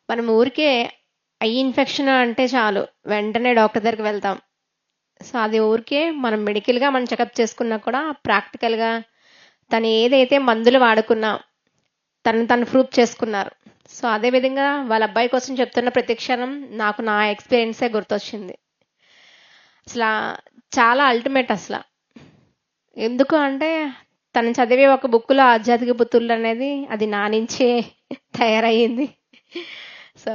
మనం ఊరికే eye infection అంటే చాలు వెంటనే డాక్టర్ దగ్గరికి వెళ్తాం. సో అది ఊరికే మనం మెడికల్గా మనం చెకప్ చేసుకున్నా కూడా ప్రాక్టికల్గా తను ఏదైతే మందులు వాడుకున్నా తను తను ప్రూవ్ చేసుకున్నారు. సో అదే విధంగా వాళ్ళ అబ్బాయి కోసం చెప్తున్న ప్రతి క్షణం నాకు నా ఎక్స్పీరియన్సే గుర్తొచ్చింది. అసలు చాలా అల్టిమేట్ అసలు. ఎందుకు అంటే తను చదివే ఒక బుక్లో ఆధ్యాత్మిక పుత్రులు అనేది అది నా నుంచే తయారయ్యింది. సో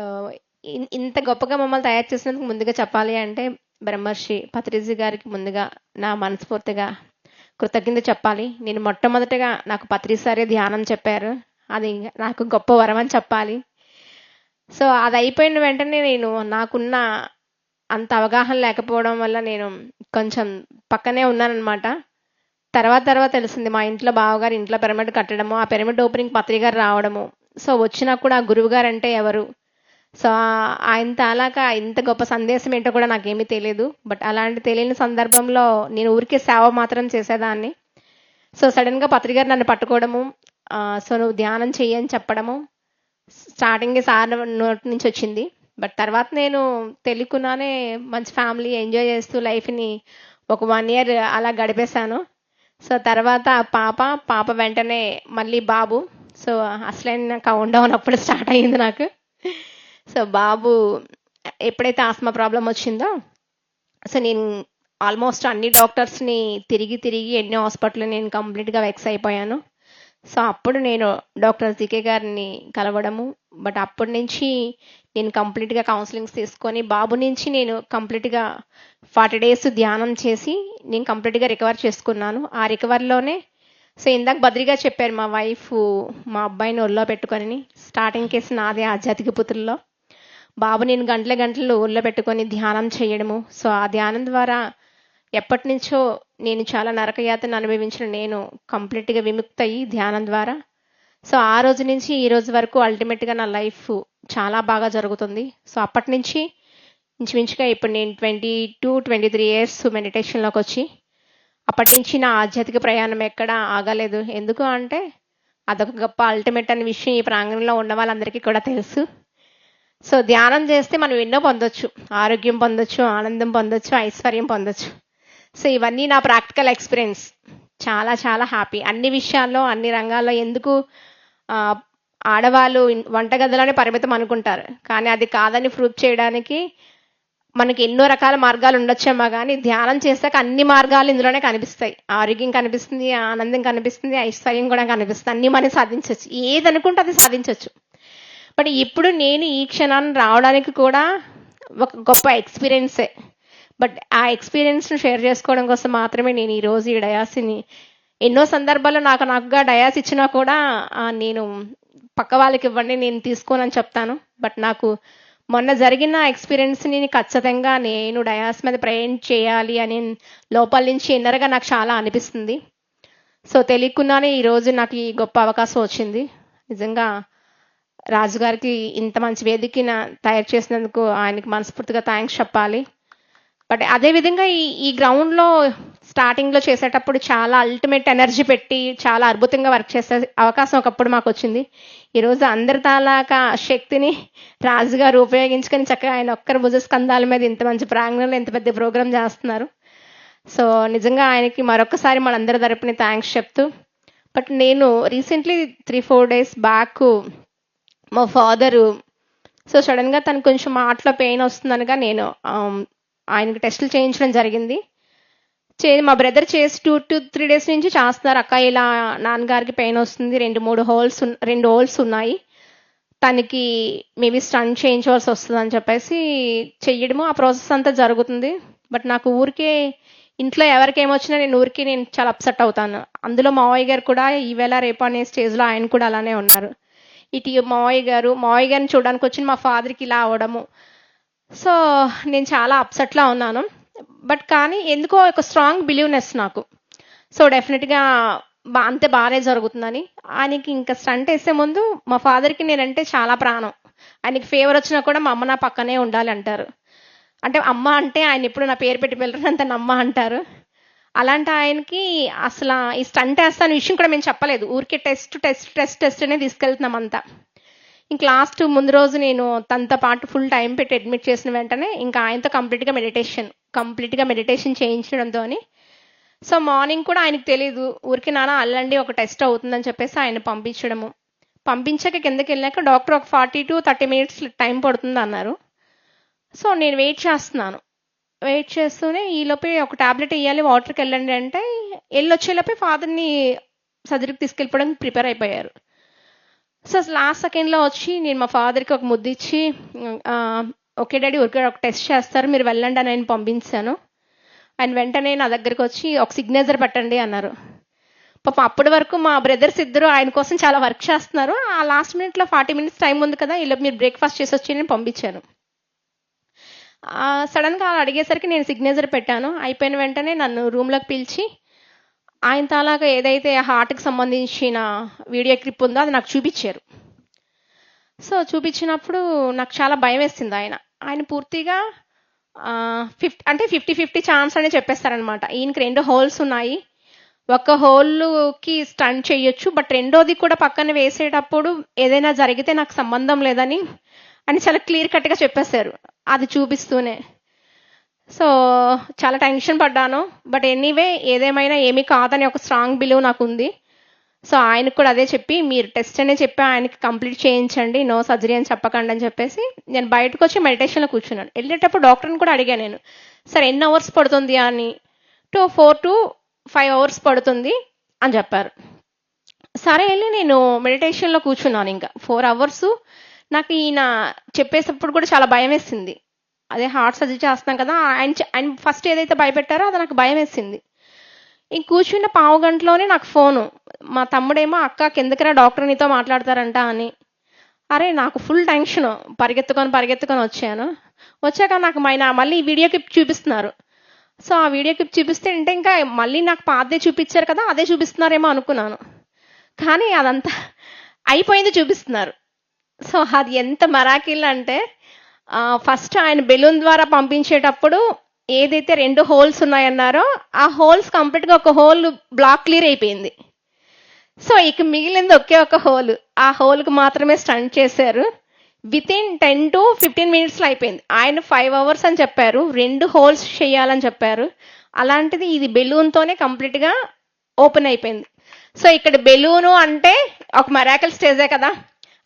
ఇంత గొప్పగా మమ్మల్ని తయారు చేసినందుకు ముందుగా చెప్పాలి అంటే బ్రహ్మర్షి పత్రిజీ గారికి ముందుగా నా మనస్ఫూర్తిగా కృతజ్ఞత చెప్పాలి. నేను మొట్టమొదటిగా నాకు పత్రిసారే ధ్యానం చెప్పారు. అది నాకు గొప్ప వరం అని చెప్పాలి. సో అది అయిపోయిన వెంటనే నేను నాకున్న అంత అవగాహన లేకపోవడం వల్ల నేను కొంచెం పక్కనే ఉన్నానన్నమాట. తర్వాత తర్వాత తెలిసింది మా ఇంట్లో బావగారు ఇంట్లో పిరమిడ్ కట్టడము, ఆ పిరమిడ్ ఓపెనింగ్ పత్రిక గారు రావడము. సో వచ్చినా కూడా ఆ గురువు గారు అంటే ఎవరు, సో ఆయన తాలాక ఇంత గొప్ప సందేశం ఏంటో కూడా నాకేమీ తెలియదు. బట్ అలాంటి తెలియని సందర్భంలో నేను ఊరికే సేవ మాత్రం చేసేదాన్ని. సో సడన్గా పత్రిక గారు నన్ను పట్టుకోవడము, సో నువ్వు ధ్యానం చెయ్యి అని చెప్పడము స్టార్టింగ్ సార్ నోటి నుంచి వచ్చింది. బట్ తర్వాత నేను తెలియకుండానే మంచి ఫ్యామిలీ ఎంజాయ్ చేస్తూ లైఫ్ని ఒక 1 year అలా గడిపేశాను. సో తర్వాత పాప వెంటనే మళ్ళీ బాబు. సో అసలైన కౌంట్ డౌన్ అప్పుడు స్టార్ట్ అయ్యింది నాకు. సో బాబు ఎప్పుడైతే ఆస్మా ప్రాబ్లం వచ్చిందో, సో నేను ఆల్మోస్ట్ అన్ని డాక్టర్స్ని తిరిగి ఎన్నో హాస్పిటల్ నేను కంప్లీట్గా వెక్స్ అయిపోయాను. సో అప్పుడు నేను డాక్టర్ జీకే గారిని కలవడము. బట్ అప్పటి నుంచి నేను కంప్లీట్గా కౌన్సిలింగ్స్ తీసుకొని బాబు నుంచి నేను కంప్లీట్గా 40 days ధ్యానం చేసి నేను కంప్లీట్గా రికవర్ చేసుకున్నాను. ఆ రికవర్లోనే సో ఇందాక బద్రిగా చెప్పారు మా వైఫ్ మా అబ్బాయిని ఒళ్ళో పెట్టుకొని, స్టార్టింగ్ కేసు నాదే ఆధ్యాత్మిక పుత్రుల్లో. బాబు నేను గంటలు ఒళ్ళో పెట్టుకొని ధ్యానం చేయడము. సో ఆ ధ్యానం ద్వారా ఎప్పటి నుంచో నేను చాలా నరకయాతను అనుభవించిన నేను కంప్లీట్గా విముక్త అయ్యి ధ్యానం ద్వారా. సో ఆ రోజు నుంచి ఈ రోజు వరకు అల్టిమేట్గా నా లైఫ్ చాలా బాగా జరుగుతుంది. సో అప్పటి నుంచి ఇంచుమించుగా ఇప్పుడు నేను 22-23 years మెడిటేషన్లోకి వచ్చి అప్పటి నుంచి నా ఆధ్యాత్మిక ప్రయాణం ఎక్కడా ఆగలేదు. ఎందుకు అంటే అదొక గొప్ప అల్టిమేట్ అనే విషయం ఈ ప్రాంగణంలో ఉన్న వాళ్ళందరికీ కూడా తెలుసు. సో ధ్యానం చేస్తే మనం ఎన్నో పొందొచ్చు, ఆరోగ్యం పొందొచ్చు, ఆనందం పొందొచ్చు, ఐశ్వర్యం పొందొచ్చు. సో ఇవన్నీ నా ప్రాక్టికల్ ఎక్స్పీరియన్స్. చాలా చాలా హ్యాపీ అన్ని విషయాల్లో అన్ని రంగాల్లో. ఎందుకు ఆడవాళ్ళు వంటగదిలోనే పరిమితం అనుకుంటారు, కానీ అది కాదని ప్రూవ్ చేయడానికి మనకి ఎన్నో రకాల మార్గాలు ఉండొచ్చేమో, కానీ ధ్యానం చేశాక అన్ని మార్గాలు ఇందులోనే కనిపిస్తాయి. ఆరోగ్యం కనిపిస్తుంది, ఆనందం కనిపిస్తుంది, ఐశ్వర్యం కూడా కనిపిస్తుంది. అన్ని మనం సాధించవచ్చు, ఏది అనుకుంటే అది సాధించవచ్చు. బట్ ఇప్పుడు నేను ఈ క్షణాన్ని రావడానికి కూడా ఒక గొప్ప ఎక్స్పీరియన్సే. బట్ ఆ ఎక్స్పీరియన్స్ను షేర్ చేసుకోవడం కోసం మాత్రమే నేను ఈరోజు ఈ డయాస్ని ఎన్నో సందర్భాల్లో నాకుగా డయాస్ ఇచ్చినా కూడా నేను పక్క వాళ్ళకి ఇవ్వండి నేను తీసుకోనని చెప్తాను. బట్ నాకు మొన్న జరిగిన ఎక్స్పీరియన్స్ని ఖచ్చితంగా నేను డయాస్ మీద ప్రయాణం చేయాలి అని లోపల నుంచి ఇన్నర్గా నాకు చాలా అనిపిస్తుంది. సో తెలియకుండానే ఈరోజు నాకు ఈ గొప్ప అవకాశం వచ్చింది. నిజంగా రాజుగారికి ఇంత మంచి వేదికన తయారు చేసినందుకు ఆయనకి మనస్ఫూర్తిగా థ్యాంక్స్ చెప్పాలి. బట్ అదేవిధంగా ఈ గ్రౌండ్లో స్టార్టింగ్లో చేసేటప్పుడు చాలా అల్టిమేట్ ఎనర్జీ పెట్టి చాలా అద్భుతంగా వర్క్ చేసే అవకాశం ఒకప్పుడు మాకు వచ్చింది. ఈరోజు అందరి తాలాకా శక్తిని రాజుగారు ఉపయోగించుకొని చక్కగా ఆయన ఒక్కరి భుజ స్కంధాల మీద ఇంత మంచి ప్రాంగణంలో ఇంత పెద్ద ప్రోగ్రామ్ చేస్తున్నారు. సో నిజంగా ఆయనకి మరొకసారి మనందరి తరపున థ్యాంక్స్ చెప్తూ, బట్ నేను రీసెంట్లీ 3-4 days బ్యాక్ మా ఫాదరు సో సడన్గా తనకు కొంచెం మాటలో పెయిన్ వస్తుందనగా నేను ఆయనకి టెస్టులు చేయించడం జరిగింది. మా బ్రదర్ చేసి 2-3 days నుంచి చేస్తున్నారు. అక్క ఇలా నాన్నగారికి పెయిన్ వస్తుంది, 2 హోల్స్ ఉన్నాయి, తనకి మేబీ స్టంట్ చేయించవలసి వస్తుంది అని చెప్పేసి చెయ్యడము, ఆ ప్రాసెస్ అంతా జరుగుతుంది. బట్ నాకు ఊరికే ఇంట్లో ఎవరికి ఏమొచ్చినా నేను చాలా అప్సెట్ అవుతాను. అందులో మావయ్య గారు కూడా ఈవేళ రేపు అనే స్టేజ్లో ఆయన కూడా అలానే ఉన్నారు. ఇటు మావయ్య గారిని చూడడానికి వచ్చి మా ఫాదర్కి ఇలా అవడము. సో నేను చాలా అప్సెట్లో ఉన్నాను. బట్ కానీ ఎందుకో ఒక స్ట్రాంగ్ బిలీవ్నెస్ నాకు. సో డెఫినెట్గా అంతే బాగానే జరుగుతుందని. ఆయనకి ఇంకా స్టంట్ వేసే ముందు మా ఫాదర్కి నేనంటే చాలా ప్రాణం. ఆయనకి ఫీవర్ వచ్చినా కూడా మా అమ్మ నా పక్కనే ఉండాలి అంటారు. అంటే అమ్మ అంటే ఆయన ఎప్పుడు నా పేరు పెట్టి పిల్లరు అంత నమ్మ అంటారు. అలాంటి ఆయనకి అసలు ఈ స్టంట్ వేస్తాను విషయం కూడా మేము చెప్పలేదు. ఊరికే టెస్ట్ అనే తీసుకెళ్తున్నాం అంతా. ఇంక లాస్ట్ ముందు రోజు నేను తనతో పాటు ఫుల్ టైం పెట్టి అడ్మిట్ చేసిన వెంటనే ఇంకా ఆయనతో కంప్లీట్గా మెడిటేషన్ చేయించడంతోని సో మార్నింగ్ కూడా ఆయనకు తెలీదు. ఊరికి నాన్న అల్లండి ఒక టెస్ట్ అవుతుందని చెప్పేసి ఆయన పంపించడము. పంపించాక కిందకి వెళ్ళాక డాక్టర్ ఒక 40 to 30 minutes టైం పడుతుంది అన్నారు. సో నేను వెయిట్ చేస్తున్నాను. వెయిట్ చేస్తూనే ఈలోపే ఒక టాబ్లెట్ ఇవ్వాలి, వాటర్కి వెళ్ళండి అంటే వెళ్ళొచ్చేలోపే ఫాదర్ని సర్జరీకి తీసుకెళ్ళిపోవడానికి ప్రిపేర్ అయిపోయారు. సో లాస్ట్ సెకండ్లో వచ్చి నేను మా ఫాదర్కి ఒక ముద్దు ఇచ్చి ఓకే డాడీ ఊరికే ఒక టెస్ట్ చేస్తారు మీరు వెళ్ళండి అని ఆయన పంపించాను. ఆయన వెంటనే నా దగ్గరికి వచ్చి ఒక సిగ్నేచర్ పెట్టండి అన్నారు. పాప అప్పటి వరకు మా బ్రదర్స్ ఇద్దరు ఆయన కోసం చాలా వర్క్ చేస్తున్నారు. ఆ లాస్ట్ మినిట్లో 40 minutes టైం ఉంది కదా, ఇలా మీరు బ్రేక్ఫాస్ట్ చేసి వచ్చి నేను పంపించాను. సడన్గా అలా అడిగేసరికి నేను సిగ్నేచర్ పెట్టాను. అయిపోయిన వెంటనే నన్ను రూమ్లోకి పిలిచి ఆయన తాలాగా ఏదైతే హార్ట్కి సంబంధించిన వీడియో క్లిప్ ఉందో అది నాకు చూపించారు. సో చూపించినప్పుడు నాకు చాలా భయం వేసింది. ఆయన పూర్తిగా 50-50 ఛాన్స్ అని చెప్పేస్తారనమాట. ఈయనకి 2 holes ఉన్నాయి, ఒక హోల్కి స్టంట్ చేయొచ్చు, బట్ రెండోది కూడా పక్కన వేసేటప్పుడు ఏదైనా జరిగితే నాకు సంబంధం లేదని అని చాలా క్లియర్ కట్గా చెప్పేశారు అది చూపిస్తూనే. సో చాలా టెన్షన్ పడ్డాను. బట్ ఎనీవే ఏదేమైనా ఏమీ కాదని ఒక స్ట్రాంగ్ బిలీవ్ నాకు ఉంది. సో ఆయనకు కూడా అదే చెప్పి మీరు టెస్ట్ అనే చెప్పి ఆయనకి కంప్లీట్ చేయించండి, నో సర్జరీ అని చెప్పకండి అని చెప్పేసి నేను బయటకు వచ్చి మెడిటేషన్లో కూర్చున్నాను. వెళ్ళేటప్పుడు డాక్టర్ని కూడా అడిగాను నేను, సార్ ఎన్ని అవర్స్ పడుతుంది అని. 4 to 5 hours పడుతుంది అని చెప్పారు. సరే వెళ్ళి నేను మెడిటేషన్లో కూర్చున్నాను. ఇంకా 4 hours. నాకు ఈయన చెప్పేటప్పుడు కూడా చాలా భయం వేసింది. అదే హార్ట్ సర్జరీ చేస్తున్నాం కదా, ఆయన ఫస్ట్ ఏదైతే భయపెట్టారో అది నాకు భయం వేసింది. ఇంక కూర్చున్న పావు గంటలోనే నాకు ఫోను. మా తమ్ముడేమో అక్క కిందకిరా డాక్టర్ నీతో మాట్లాడతారంట అని. అరే నాకు ఫుల్ టెన్షన్, పరిగెత్తుకొని వచ్చాను. వచ్చాక నాకు మళ్ళీ వీడియో క్లిప్ చూపిస్తున్నారు. సో ఆ వీడియో క్లిప్ చూపిస్తే అంటే ఇంకా మళ్ళీ నాకు పాతదే చూపించారు కదా, అదే చూపిస్తున్నారేమో అనుకున్నాను. కానీ అదంతా అయిపోయింది చూపిస్తున్నారు. సో అది ఎంత మరాకిల్ అంటే ఫస్ట్ ఆయన బెలూన్ ద్వారా పంపించేటప్పుడు ఏదైతే 2 holes ఉన్నాయన్నారో ఆ హోల్స్ కంప్లీట్గా ఒక హోల్ బ్లాక్ క్లియర్ అయిపోయింది. సో ఇక మిగిలింది ఒకే ఒక హోల్. ఆ హోల్కి మాత్రమే స్టంట్ చేశారు. వితిన్ 10 to 15 minutesలో అయిపోయింది. ఆయన 5 hours అని చెప్పారు, 2 holes చేయాలని చెప్పారు. అలాంటిది ఇది బెలూన్తోనే కంప్లీట్గా ఓపెన్ అయిపోయింది. సో ఇక్కడ బెలూను అంటే ఒక మెరాకిల్ స్టేజే కదా.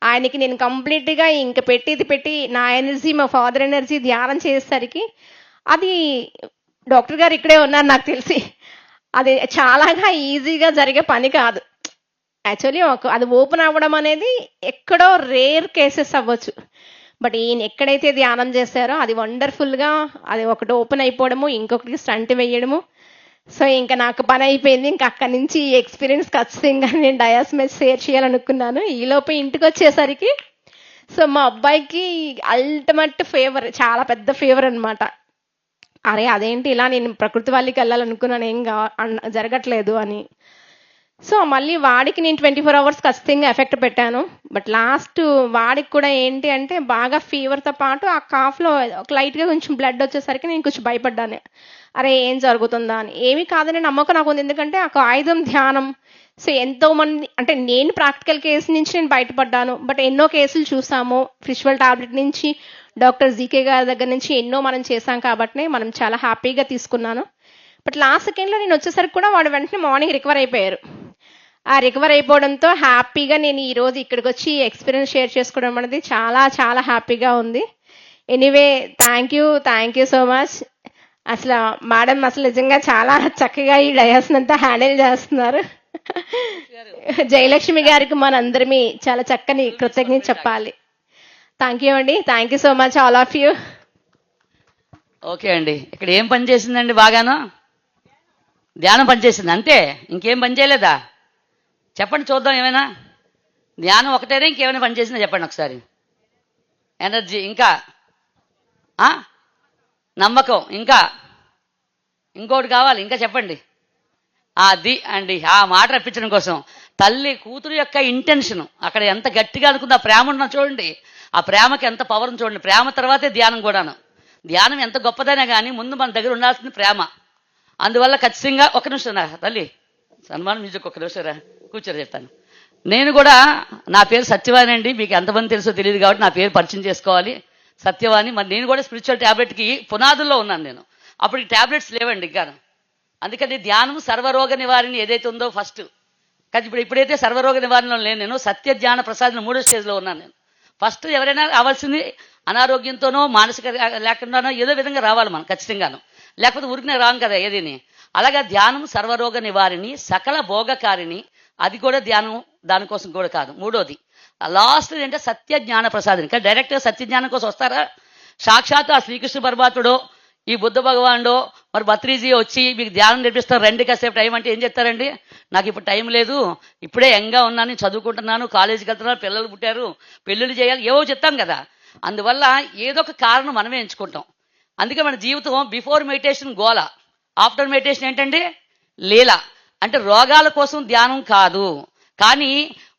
ఆయనకి నేను కంప్లీట్గా ఇంక పెట్టి నా ఎనర్జీ మా ఫాదర్ ఎనర్జీ ధ్యానం చేసేసరికి అది డాక్టర్ గారు ఇక్కడే ఉన్నారు నాకు తెలిసి. అది చాలాగా ఈజీగా జరిగే పని కాదు. యాక్చువల్లీ అది ఓపెన్ అవ్వడం అనేది ఎక్కడో రేర్ కేసెస్ అవ్వచ్చు. బట్ ఈయన ఎక్కడైతే ధ్యానం చేశారో అది వండర్ఫుల్గా అది ఒకటి ఓపెన్ అయిపోవడము, ఇంకొకటి స్టంట్ వేయడము. సో ఇంకా నాకు పని అయిపోయింది. ఇంకా అక్కడి నుంచి ఈ ఎక్స్పీరియన్స్ ఖచ్చితంగా నేను డయాస్ మీద షేర్ చేయాలనుకున్నాను. ఈలోపు ఇంటికి వచ్చేసరికి సో మా అబ్బాయికి అల్టిమేట్ ఫేవర్, చాలా పెద్ద ఫేవర్ అనమాట. అరే అదేంటి ఇలా నేను ప్రకృతి వాళ్ళకి వెళ్ళాలనుకున్నాను, ఏం జరగట్లేదు అని. సో మళ్ళీ వాడికి నేను 24 hours ఖచ్చితంగా ఎఫెక్ట్ పెట్టాను. బట్ లాస్ట్ వాడికి కూడా ఏంటి అంటే బాగా ఫీవర్తో పాటు ఆ కాఫ్లో ఒక లైట్గా కొంచెం బ్లడ్ వచ్చేసరికి నేను కొంచెం భయపడ్డాను. అరే ఏం జరుగుతుందా అని. ఏమీ కాదని నమ్మకం నాకు ఉంది, ఎందుకంటే ఆ ఆయుధం ధ్యానం. సో ఎంతోమంది అంటే నేను ప్రాక్టికల్ కేసు నుంచి నేను బయటపడ్డాను. బట్ ఎన్నో కేసులు చూసాము, ఫిషువల్ టాబ్లెట్ నుంచి డాక్టర్ జీకే గారి దగ్గర నుంచి ఎన్నో మనం చేశాం కాబట్టి మనం చాలా హ్యాపీగా తీసుకున్నాను. బట్ లాస్ట్ సెకండ్లో నేను వచ్చేసరికి కూడా వాడు వెంటనే మార్నింగ్ రికవర్ అయిపోయారు. ఆ రికవర్ అయిపోవడంతో హ్యాపీగా నేను ఈరోజు ఇక్కడికి వచ్చి ఎక్స్పీరియన్స్ షేర్ చేసుకోవడం అనేది చాలా చాలా హ్యాపీగా ఉంది. Anyway thank you so much. అసలు మేడం అసలు నిజంగా చాలా చక్కగా ఈ డయాస్ని అంతా హ్యాండిల్ చేస్తున్నారు. జయలక్ష్మి గారికి మనందరిమీ చాలా చక్కని కృతజ్ఞత చెప్పాలి. థ్యాంక్ యూ అండి, thank you so much all of you. Okay అండి, ఇక్కడ ఏం పని చేసిందండి? బాగాను ధ్యానం పనిచేసింది అంతే, ఇంకేం పని చేయలేదా? చెప్పండి చూద్దాం. ఏమైనా ధ్యానం ఒకటేనా, ఇంకేమైనా పని చేసిందా చెప్పండి ఒకసారి. ఎనర్జీ, ఇంకా నమ్మకం, ఇంకా ఇంకోటి కావాలి, ఇంకా చెప్పండి. అది అండి, ఆ మాట రప్పించడం కోసం తల్లి కూతురు యొక్క ఇంటెన్షన్ అక్కడ ఎంత గట్టిగా అనుకుంది. ఆ ప్రేమ ఉన్న చూడండి, ఆ ప్రేమకి ఎంత పవర్ చూడండి. ప్రేమ తర్వాతే ధ్యానం కూడాను. ధ్యానం ఎంత గొప్పదైనా కానీ ముందు మన దగ్గర ఉండాల్సింది ప్రేమ. అందువల్ల ఖచ్చితంగా ఒక నిమిషం రా తల్లి, సన్మానం మ్యూజిక్ ఒక నిమిషం రా, కూర్చోరా చెప్తాను. నేను కూడా నా పేరు సత్యవాణి అండి. మీకు ఎంతమంది తెలుసో తెలియదు కాబట్టి నా పేరు పరిచయం చేసుకోవాలి. సత్యవాణి. మరి నేను కూడా స్పిరిచువల్ ట్యాబ్లెట్కి పునాదుల్లో ఉన్నాను నేను. అప్పుడు ఈ ట్యాబ్లెట్స్ లేవండి ఇంకా. అందుకని ధ్యానం సర్వరోగ నివారణ ఏదైతే ఉందో ఫస్ట్. కానీ ఇప్పుడైతే సర్వరోగ నివారణలో లేను నేను. సత్య ధ్యాన ప్రసాదం 3వ స్టేజ్లో ఉన్నాను నేను. ఫస్ట్ ఎవరైనా రావాల్సింది అనారోగ్యంతోనో మానసిక లేకుండానో ఏదో విధంగా రావాలి మనం ఖచ్చితంగాను. లేకపోతే ఊరికనే రాం కదా ఏదిని. అలాగా ధ్యానం సర్వరోగ నివారిణి సకల భోగకారిణి. అది కూడా ధ్యానం దానికోసం కూడా కాదు. 3వది లాస్ట్ ఏంటంటే సత్య జ్ఞాన ప్రసాదం. ఇంకా డైరెక్ట్గా సత్య జ్ఞానం కోసం వస్తారా? సాక్షాత్ ఆ శ్రీకృష్ణ పరమాత్ముడో ఈ బుద్ధ భగవానుడో మరి భత్రీజీ వచ్చి మీకు ధ్యానం నేర్పిస్తారు, రండి కాసేపు టైం అంటే ఏం చెప్తారండి? నాకు ఇప్పుడు టైం లేదు, ఇప్పుడే యంగ్గా ఉన్నాను, చదువుకుంటున్నాను, కాలేజీకి వెళ్తున్నాను, పిల్లలు పుట్టారు, పెళ్ళిళ్ళు చేయాలి, ఏవో చెప్తాం కదా. అందువల్ల ఏదో ఒక కారణం మనమే ఎంచుకుంటాం. అందుకే మన జీవితం బిఫోర్ మెడిటేషన్ గోల, ఆఫ్టర్ మెడిటేషన్ ఏంటంటే లీల. అంటే రోగాల కోసం ధ్యానం కాదు. కానీ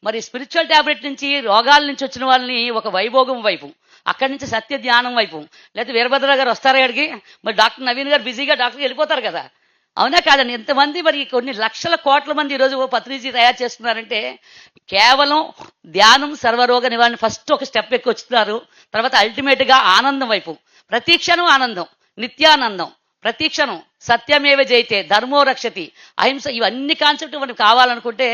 మరి స్పిరిచువల్ ట్యాబ్లెట్ నుంచి రోగాల నుంచి వచ్చిన వాళ్ళని ఒక వైభోగం వైపు, అక్కడి నుంచి సత్య ధ్యానం వైపు, లేకపోతే వీరభద్ర గారు వస్తారా అక్కడికి, మరి డాక్టర్ నవీన్ గారు బిజీగా డాక్టర్కి వెళ్ళిపోతారు కదా. అవునా కాదండి? ఎంతమంది మరి కొన్ని లక్షల కోట్ల మంది ఈరోజు పత్రిజీ తయారు చేస్తున్నారంటే కేవలం ధ్యానం సర్వరోగ నివారణ ఫస్ట్ ఒక స్టెప్ ఎక్కువ వచ్చుతున్నారు. తర్వాత అల్టిమేట్గా ఆనందం వైపు, ప్రతీక్షణం ఆనందం, నిత్యానందం, ప్రతీక్షణం, సత్యమేవ జయితే, ధర్మో రక్షతి, అహింస, ఇవన్నీ కాన్సెప్ట్ మనకు కావాలనుకుంటే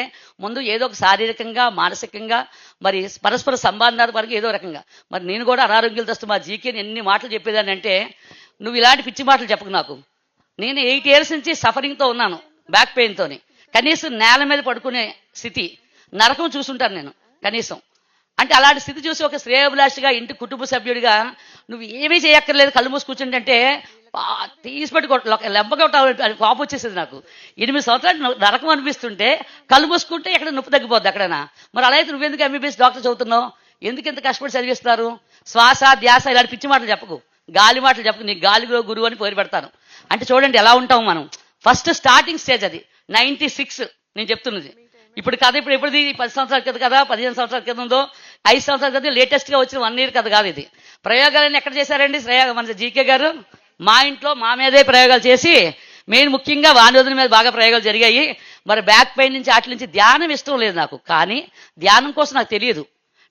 ముందు ఏదో ఒక శారీరకంగా మానసికంగా మరి పరస్పర సంబంధాల వరకు ఏదో రకంగా. మరి నేను కూడా అనారోగ్యాలు తెస్తూ మా జీకేని ఎన్ని మాటలు చెప్పేదాన్ని అంటే, నువ్వు ఇలాంటి పిచ్చి మాటలు చెప్పకు నాకు. నేను 8 years నుంచి సఫరింగ్తో ఉన్నాను, బ్యాక్ పెయిన్తోని. కనీసం నేల మీద పడుకునే స్థితి, నరకం చూసుంటాను నేను కనీసం. అంటే అలాంటి స్థితి చూసి ఒక శ్రేయోభిలాషిగా ఇంటి కుటుంబ సభ్యుడిగా నువ్వు ఏమీ చేయక్కర్లేదు, కళ్ళు మూసి కూర్చుంటే తీసిపెట్టి లెంపగా కోపం వచ్చేసింది నాకు. 8 సంవత్సరాలు నరకం అనిపిస్తుంటే కళ్ళు మూసుకుంటే ఎక్కడ నొప్పి తగ్గిపోద్ది అక్కడైనా. మరి అలా అయితే నువ్వెందుకు ఎంబీబీఎస్ డాక్టర్ చదువుతున్నావు? ఎందుకు ఇంత కష్టపడి చదివిస్తారు? శ్వాస ధ్యాస ఇలాంటి పిచ్చి మాటలు చెప్పకు, గాలి మాటలు చెప్పకు. నీకు గాలిలో గురువు అని పేరు పెడతాను. అంటే చూడండి ఎలా ఉంటాం మనం. ఫస్ట్ స్టార్టింగ్ స్టేజ్ అది 96 నేను చెప్తున్నది. ఇప్పుడు కథ ఎప్పుడుది 10 సంవత్సరాల క్రితం కదా, 15 సంవత్సరాల క్రితం ఉందో, 5 సంవత్సరాల క్రితం లేటెస్ట్గా వచ్చిన 1 year కథ కాదు ఇది. ప్రయోగాలన్నీ ఎక్కడ చేశారండి మన జీకే గారు? మా ఇంట్లో మా మీదే ప్రయోగాలు చేసి, మెయిన్ ముఖ్యంగా వాణివదుల మీద బాగా ప్రయోగాలు జరిగాయి. మరి బ్యాక్ పెయిన్ నుంచి వాటి నుంచి ధ్యానం ఇష్టం లేదు నాకు. కానీ ధ్యానం కోసం నాకు తెలియదు.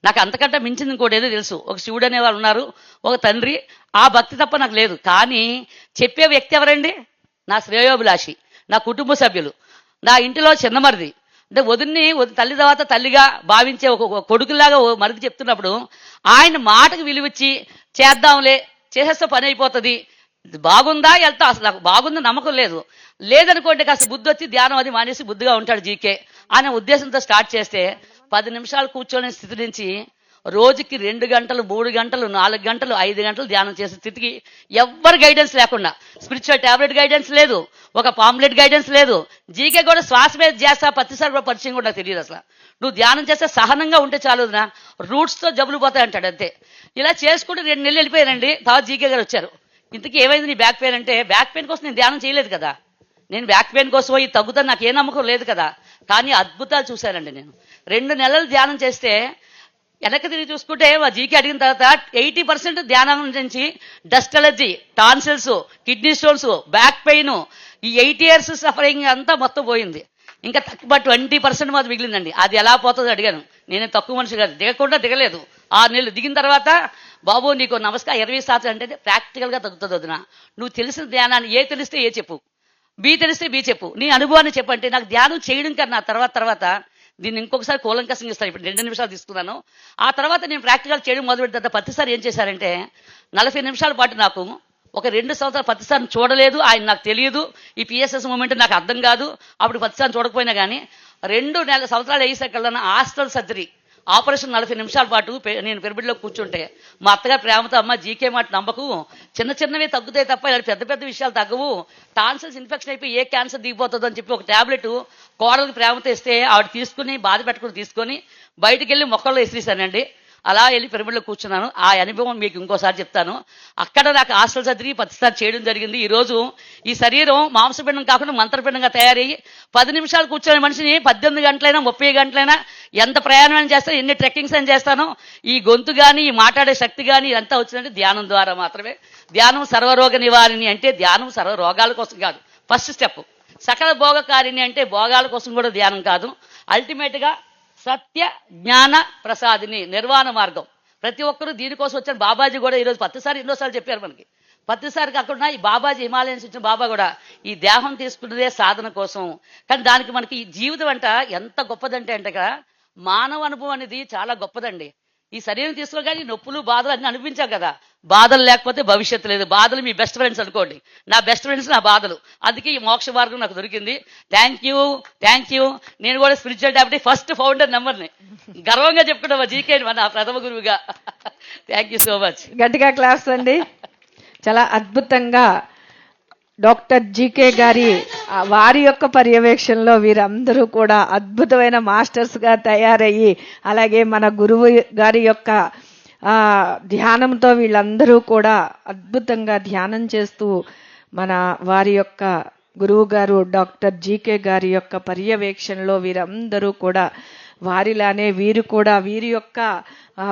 నాకు అంతకంటే మించింది ఇంకోటి ఏదో తెలుసు. ఒక శివుడు అనేవారు ఉన్నారు, ఒక తండ్రి, ఆ భక్తి తప్ప నాకు లేదు. కానీ చెప్పే వ్యక్తి ఎవరండి? నా శ్రేయోభిలాషి, నా కుటుంబ సభ్యులు, నా ఇంటిలో చిన్నమరిది. అంటే వదిన్ని తల్లి తర్వాత తల్లిగా భావించే ఒక కొడుకులాగా మరిది చెప్తున్నప్పుడు ఆయన మాటకు విలువిచ్చి చేద్దాంలే, చేసేస్తే పని అయిపోతుంది, బాగుందా వెళ్తా, అసలు నాకు బాగుందా నమ్మకం లేదు, లేదనుకోండి కాస్త బుద్ధి వచ్చి ధ్యానం అది మానేసి బుద్ధిగా ఉంటాడు జీకే అనే ఉద్దేశంతో స్టార్ట్ చేస్తే 10 నిమిషాలు కూర్చొని స్థితి నుంచి రోజుకి 2 గంటలు 3 గంటలు 4 గంటలు 5 గంటలు ధ్యానం చేసే స్థితికి ఎవ్వరు గైడెన్స్ లేకుండా, స్పిరిచువల్ ట్యాబ్లెట్ గైడెన్స్ లేదు, ఒక పాంప్లెట్ గైడెన్స్ లేదు, జీకే కూడా శ్వాస మీద చేస్తా ప్రతిసారి కూడా పరిచయం కూడా నాకు తెలియదు అసలు. నువ్వు ధ్యానం చేస్తే సహనంగా ఉంటే చాలునా, రూట్స్తో జబ్బులు పోతాయి అంటాడు అంతే. ఇలా చేసుకుంటూ 2 నెలలు వెళ్ళిపోయానండి. తర్వాత జీకే గారు వచ్చారు. ఇంతకీ ఏమైంది నీ బ్యాక్ పెయిన్ అంటే, బ్యాక్ పెయిన్ కోసం నేను ధ్యానం చేయలేదు కదా, నేను బ్యాక్ పెయిన్ కోసం ఈ తగ్గుతాను నాకు ఏ నమ్మకం లేదు కదా. కానీ అద్భుతాలు చూశానండి నేను. 2 నెలలు ధ్యానం చేస్తే వెనక్కి తిరిగి చూసుకుంటే మా జీకే అడిగిన తర్వాత 80% ధ్యానం నుంచి dust allergy, tonsils, kidney stones, back pain, ఈ 8 years సఫరింగ్ అంతా మొత్తం పోయింది. ఇంకా తక్కువ 20% మాత్రం మిగిలిందండి. అది ఎలా పోతుందో అడిగాను. నేనే తక్కువ మనిషి కాదు, దిగకుండా దిగలేదు. 6 నెలలు దిగిన తర్వాత బాబు నీకు నమస్కారం 20 శాతం అంటే ప్రాక్టికల్గా తగ్గుతుంది వదిన. నువ్వు తెలిసిన ధ్యానాన్ని ఏ తెలిస్తే ఏ చెప్పు, బి తెలిస్తే బి చెప్పు, నీ అనుభవాన్ని చెప్పంటే నాకు ధ్యానం చేయడం కన్నా తర్వాత దీన్ని ఇంకొకసారి కూలంకషంగా ఇస్తాను. ఇప్పుడు 2 నిమిషాలు తీసుకున్నాను. ఆ తర్వాత నేను ప్రాక్టికల్ చేయడం మొదలు పెడితే ప్రతిసారి ఏం చేశారంటే 40 నిమిషాల పాటు నాకు ఒక 2 సంవత్సరాలు ప్రతిసారి చూడలేదు, ఆయన నాకు తెలియదు, ఈ పిఎస్ఎస్ మూమెంట్ నాకు అర్థం కాదు. అప్పుడు ప్రతిసారి చూడకపోయినా కానీ 2 సంవత్సరాలు అయ్యేసరికల్లా హాస్టల్ సర్జరీ ఆపరేషన్ 40 నిమిషాల పాటు నేను పెరబడిలో కూర్చుంటే మా అత్తగారు ప్రేమతో, అమ్మ జీకే మాట నమ్మకు, చిన్నవే తగ్గుతాయి తప్ప ఇలా పెద్ద విషయాలు తగ్గవు, టాన్సిల్స్ ఇన్ఫెక్షన్ అయిపోయి ఏ క్యాన్సర్ దిగిపోతుందో అని చెప్పి ఒక ట్యాబ్లెట్ కోడలికి ప్రేమతో ఇస్తే ఆవిడ తీసుకుని బాధ పెట్టుకుని తీసుకొని బయటికి వెళ్ళి మొక్కల్లో వేసేసానండి. అలా వెళ్ళి పిరమిడ్లో కూర్చున్నాను. ఆ అనుభవం మీకు ఇంకోసారి చెప్తాను. అక్కడ నాకు హాస్టల్ సర్జరీ ప్రతిసారి చేయడం జరిగింది. ఈరోజు ఈ శరీరం మాంసపిండం కాకుండా మంత్రపిండంగా తయారయ్యి 10 నిమిషాలు కూర్చొని మనిషిని 18 గంటలైనా 30 గంటలైనా ఎంత ప్రయాణం చేస్తాను, ఎన్ని ట్రెక్కింగ్స్ అని చేస్తాను, ఈ గొంతు కానీ ఈ మాట్లాడే శక్తి కానీ ఇదంతా వచ్చిందంటే ధ్యానం ద్వారా మాత్రమే. ధ్యానం సర్వరోగ నివారిణి అంటే ధ్యానం సర్వ రోగాల కోసం కాదు, ఫస్ట్ స్టెప్. సకల భోగకారిణి అంటే భోగాల కోసం కూడా ధ్యానం కాదు. అల్టిమేట్గా సత్య జ్ఞాన ప్రసాదిని, నిర్వాణ మార్గం. ప్రతి ఒక్కరూ దీనికోసం వచ్చారు. బాబాజీ కూడా ఈరోజు 10 సార్లు ఎన్నోసార్లు చెప్పారు మనకి. 10 సార్లు కాకుండా ఈ బాబాజీ హిమాలయన్స్ వచ్చిన బాబా కూడా ఈ దేహం తీసుకున్నదే సాధన కోసం. కానీ దానికి మనకి ఈ జీవితం అంట ఎంత గొప్పదంటే కదా, మానవ అనుభవం అనేది చాలా గొప్పదండి. ఈ శరీరం తీసుకోగానే నొప్పులు బాధలు అన్ని అనిపించాం కదా. బాధలు లేకపోతే భవిష్యత్తు లేదు. బాధలు మీ బెస్ట్ ఫ్రెండ్స్ అనుకోండి. నా బెస్ట్ ఫ్రెండ్స్ నా బాధలు. అందుకే ఈ మోక్ష మార్గం నాకు దొరికింది. Thank you. నేను కూడా స్పిరిచువల్ డాబిటీ ఫస్ట్ ఫౌండర్ నెంబర్ని గర్వంగా చెప్పుకుంటా జీకే నా ప్రథమ గురువుగా. Thank you so much. గట్టిగా క్లాస్ అండి. చాలా అద్భుతంగా డాక్టర్ జీకే గారి వారి యొక్క పర్యవేక్షణలో వీరందరూ కూడా అద్భుతమైన మాస్టర్స్గా తయారయ్యి, అలాగే మన గురువు గారి యొక్క ధ్యానంతో వీళ్ళందరూ కూడా అద్భుతంగా ధ్యానం చేస్తూ మన వారి యొక్క గురువు గారు డాక్టర్ జీకే గారి యొక్క పర్యవేక్షణలో వీరందరూ కూడా వారిలానే వీరు కూడా వీరి యొక్క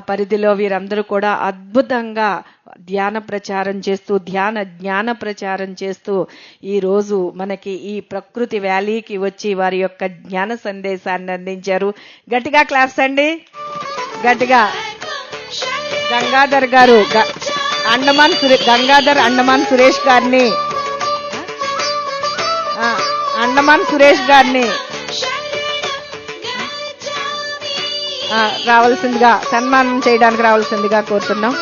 పరిధిలో వీరందరూ కూడా అద్భుతంగా ధ్యాన ప్రచారం చేస్తూ జ్ఞాన ప్రచారం చేస్తూ ఈరోజు మనకి ఈ ప్రకృతి వ్యాలీకి వచ్చి వారి యొక్క జ్ఞాన సందేశాన్ని అందించారు. గట్టిగా క్లాప్స్ అండి, గట్టిగా. గంగాధర్ గారు అండమాన్ సురేష్ గారిని రావాల్సిందిగా, సన్మానం చేయడానికి రావాల్సిందిగా కోరుతున్నాం.